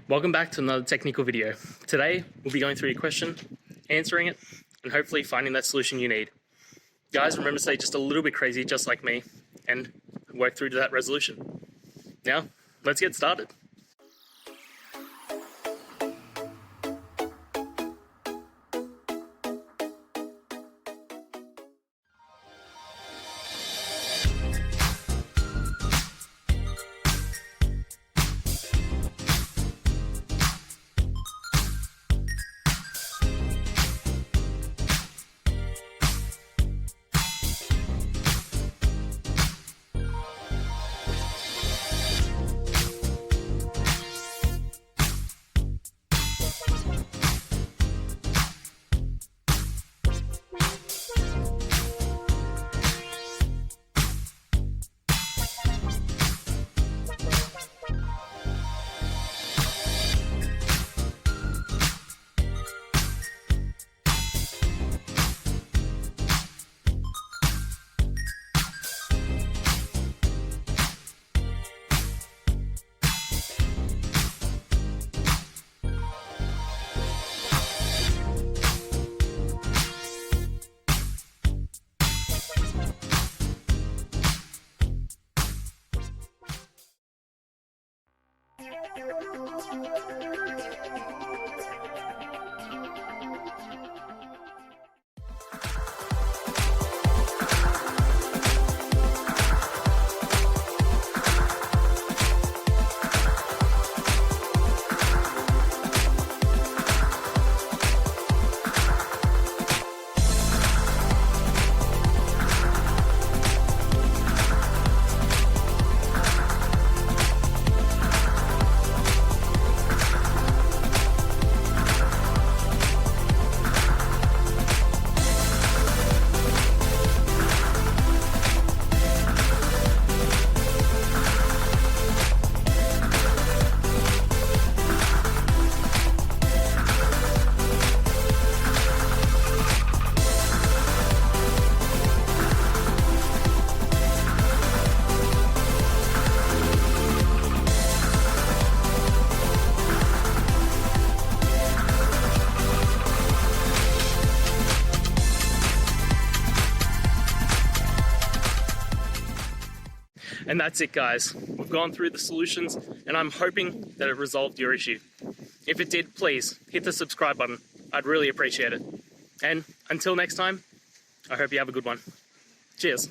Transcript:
Welcome back to another technical video. Today, we'll be going through your question, answering it, and hopefully finding that solution you need. Guys, remember to stay just a little bit crazy, just like me, and work through to that resolution. Now, let's get started. And that's it, guys. We've gone through the solutions and I'm hoping that it resolved your issue. If it did, please hit the subscribe button. I'd really appreciate it. And until next time, I hope you have a good one. Cheers.